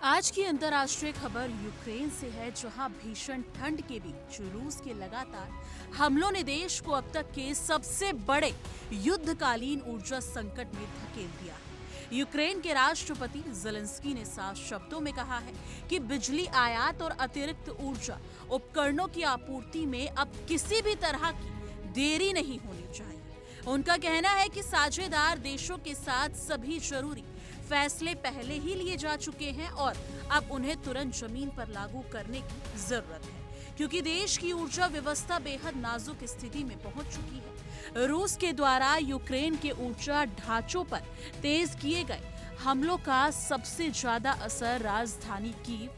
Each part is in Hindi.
आज की अंतर्राष्ट्रीय खबर यूक्रेन से है, जहां भीषण ठंड के बीच रूस के लगातार हमलों ने देश को अब तक के सबसे बड़े युद्धकालीन ऊर्जा संकट में धकेल दिया है। यूक्रेन के राष्ट्रपति ज़ेलेंस्की ने साफ शब्दों में कहा है कि बिजली आयात और अतिरिक्त ऊर्जा उपकरणों की आपूर्ति में अब किसी भी तरह की देरी नहीं होनी चाहिए। उनका कहना है कि साझेदार देशों के साथ सभी जरूरी फैसले पहले ही लिए जा चुके हैं और अब उन्हें तुरंत जमीन पर लागू करने की जरूरत है, क्योंकि देश की ऊर्जा व्यवस्था बेहद नाजुक स्थिति में पहुंच चुकी है। रूस के द्वारा यूक्रेन के ऊर्जा ढांचों पर तेज किए गए हमलों का सबसे ज्यादा असर राजधानी कीव,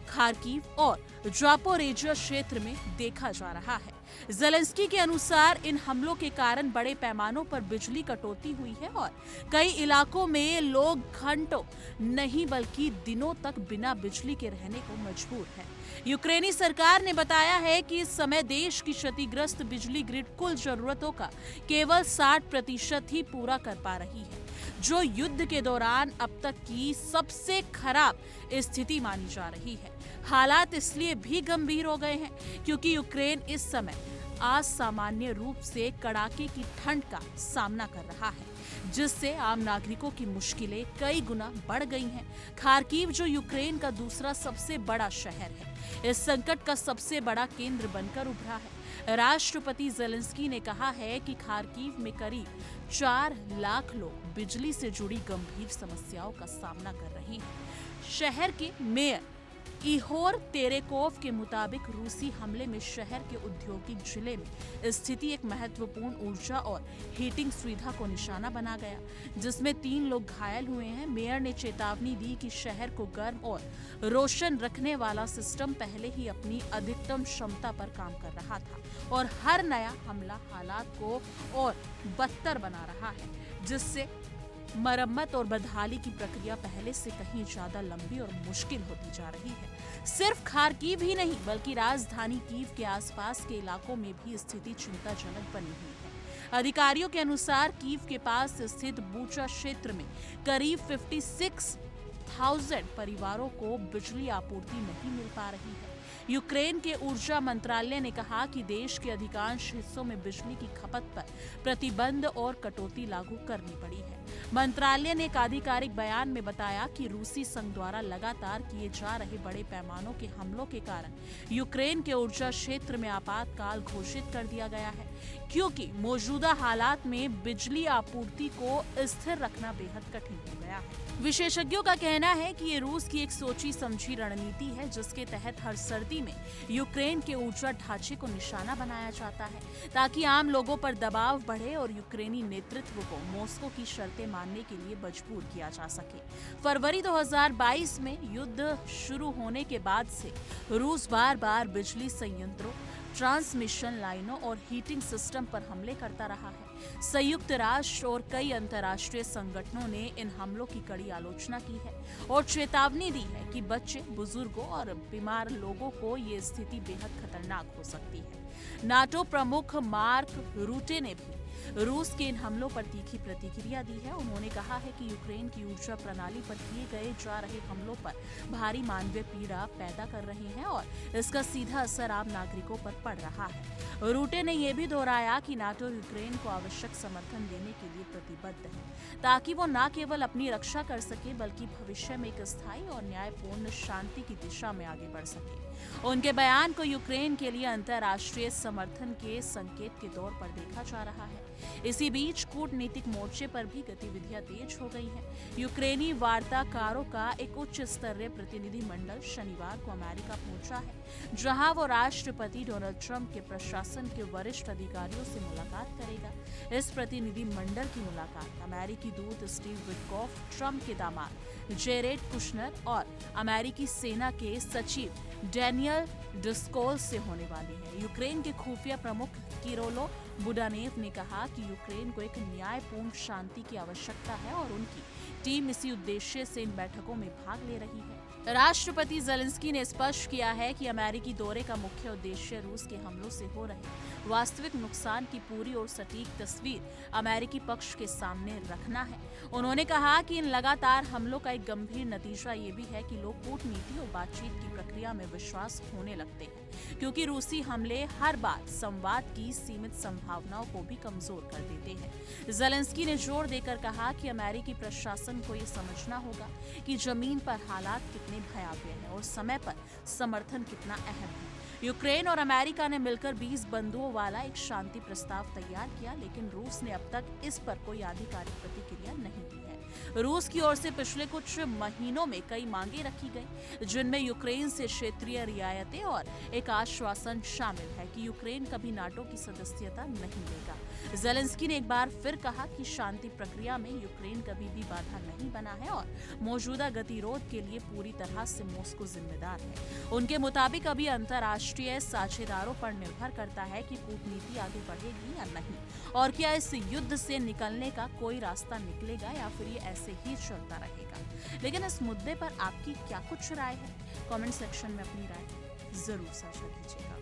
खार्किव और जापोरेजिया क्षेत्र में देखा जा रहा है। ज़ेलेंस्की के अनुसार इन हमलों के कारण बड़े पैमानों पर बिजली कटौती हुई है और कई इलाकों में लोग घंटों नहीं बल्कि दिनों तक बिना बिजली के रहने को मजबूर है। यूक्रेनी सरकार ने बताया है कि इस समय देश की क्षतिग्रस्त बिजली ग्रिड कुल जरूरतों का केवल 60% ही पूरा कर पा रही है, जो युद्ध के दौरान अब तक की सबसे खराब स्थिति मानी जा रही है। हालात इसलिए भी गंभीर हो गए हैं क्योंकि यूक्रेन इस समय असामान्य रूप से कड़ाके की ठंड का सामना कर रहा है, जिससे आम नागरिकों की मुश्किलें कई गुना बढ़ गई हैं। खार्किव, जो यूक्रेन का दूसरा सबसे बड़ा शहर है, इस संकट का सबसे बड़ा केंद्र बनकर उभरा है। राष्ट्रपति ज़ेलेंस्की ने कहा है कि खार्किव में करीब 4 लाख लोग बिजली से जुड़ी गंभीर समस्याओं का सामना कर रहे हैं। शहर के मेयर इहोर तेरेकोव के मुताबिक रूसी हमले में शहर के औद्योगिक जिले में स्थिति एक महत्वपूर्ण ऊर्जा और हीटिंग सुविधा को निशाना बना गया, जिसमें 3 लोग घायल हुए हैं। मेयर ने चेतावनी दी कि शहर को गर्म और रोशन रखने वाला सिस्टम पहले ही अपनी अधिकतम क्षमता पर काम कर रहा था और हर नया हमला हालात को और बदतर बना रहा है, जिससे मरम्मत और बदहाली की प्रक्रिया पहले से कहीं ज्यादा लंबी और मुश्किल होती जा रही है। सिर्फ खार्किव ही नहीं बल्कि राजधानी कीव के आसपास के इलाकों में भी स्थिति चिंताजनक बनी हुई है। अधिकारियों के अनुसार कीव के पास स्थित बूचा क्षेत्र में करीब 56,000 परिवारों को बिजली आपूर्ति नहीं मिल पा रही है। यूक्रेन के ऊर्जा मंत्रालय ने कहा कि देश के अधिकांश हिस्सों में बिजली की खपत पर प्रतिबंध और कटौती लागू करनी पड़ी है। मंत्रालय ने एक आधिकारिक बयान में बताया कि रूसी संघ द्वारा लगातार किए जा रहे बड़े पैमानों के हमलों के कारण यूक्रेन के ऊर्जा क्षेत्र में आपातकाल घोषित कर दिया गया है, क्योंकि मौजूदा हालात में बिजली आपूर्ति को स्थिर रखना बेहद कठिन हो गया है। विशेषज्ञों का कहना है कि ये रूस की एक सोची समझी रणनीति है, जिसके तहत हर सर्दी में यूक्रेन के ऊर्जा ढांचे को निशाना बनाया जाता है ताकि आम लोगों पर दबाव बढ़े और यूक्रेनी नेतृत्व को मॉस्को की शर्तें मानने के लिए मजबूर किया जा सके। फरवरी 2022 में युद्ध शुरू होने के बाद से रूस बार बार बिजली संयंत्रों, ट्रांसमिशन लाइनों और हीटिंग सिस्टम पर हमले करता रहा है। संयुक्त राष्ट्र और कई अंतर्राष्ट्रीय संगठनों ने इन हमलों की कड़ी आलोचना की है और चेतावनी दी है कि बच्चे, बुजुर्गों और बीमार लोगों को ये स्थिति बेहद खतरनाक हो सकती है। नाटो प्रमुख मार्क रूटे ने भी रूस के इन हमलों पर तीखी प्रतिक्रिया दी है। उन्होंने कहा है कि यूक्रेन की ऊर्जा प्रणाली पर किए गए जा रहे हमलों पर भारी मानवीय पीड़ा पैदा कर रहे हैं और इसका सीधा असर आम नागरिकों पर पड़ रहा है। रूटे ने यह भी दोहराया कि नाटो यूक्रेन को आवश्यक समर्थन देने के लिए प्रतिबद्ध है, ताकि वो न केवल अपनी रक्षा कर सके बल्कि भविष्य में एक स्थायी और न्यायपूर्ण शांति की दिशा में आगे बढ़ सके। उनके बयान को यूक्रेन के लिए अंतर्राष्ट्रीय समर्थन के संकेत के तौर पर देखा जा रहा है। इसी बीच कूटनीतिक मोर्चे पर भी गतिविधियां तेज हो गई हैं। यूक्रेनी वार्ताकारों का एक उच्च स्तरीय प्रतिनिधि मंडल शनिवार को अमेरिका पहुंचा है, जहां वो राष्ट्रपति डोनाल्ड ट्रंप के प्रशासन के वरिष्ठ अधिकारियों से मुलाकात करेगा। इस प्रतिनिधि मंडल की मुलाकात अमेरिकी दूत स्टीव विटकॉफ, ट्रंप के दामाद जेरेड कुशनर और अमेरिकी सेना के सचिव डैनियल डिस्कोल से होने वाली है। यूक्रेन के खुफिया प्रमुख किरोलो बुडानेव ने कहा कि यूक्रेन को एक न्यायपूर्ण शांति की आवश्यकता है और उनकी टीम इसी उद्देश्य से इन बैठकों में भाग ले रही है। राष्ट्रपति ज़ेलेंस्की ने स्पष्ट किया है कि अमेरिकी दौरे का मुख्य उद्देश्य रूस के हमलों से हो रहे वास्तविक नुकसान की पूरी और सटीक तस्वीर अमेरिकी पक्ष के सामने रखना है। उन्होंने कहा कि इन लगातार हमलों का एक गंभीर नतीजा ये भी है कि लोग कूटनीति और बातचीत की प्रक्रिया में विश्वास खोने लगते हैं, क्योंकि रूसी हमले हर बार संवाद की सीमित संभावनाओं को भी कमजोर कर देते हैं। ज़ेलेंस्की ने जोर देकर कहा कि अमेरिकी प्रशासन को ये समझना होगा कि जमीन पर हालात कितने भयावह है और समय पर समर्थन कितना अहम है। यूक्रेन और अमेरिका ने मिलकर 20 बंधुओं वाला एक शांति प्रस्ताव तैयार किया, लेकिन रूस ने अब तक इस पर कोई आधिकारिक प्रतिक्रिया नहीं दी है। रूस की ओर से पिछले कुछ महीनों में कई मांगे रखी गई, जिनमें यूक्रेन से क्षेत्रीय रियायतें और एक आश्वासन शामिल है कि यूक्रेन कभी नाटो की सदस्यता नहीं लेगा। ज़ेलेंस्की ने एक बार फिर कहा कि शांति प्रक्रिया में यूक्रेन कभी भी बाधा नहीं बना है और मौजूदा गतिरोध के लिए पूरी तरह से मॉस्को जिम्मेदार है। उनके मुताबिक अभी अंतर्राष्ट्रीय साझेदारों पर निर्भर करता है कि कूटनीति आगे बढ़ेगी या नहीं, और क्या इस युद्ध से निकलने का कोई रास्ता निकलेगा या फिर ये ऐसे ही चलता रहेगा। लेकिन इस मुद्दे पर आपकी क्या कुछ राय है? कमेंट सेक्शन में अपनी राय जरूर साझा कीजिएगा।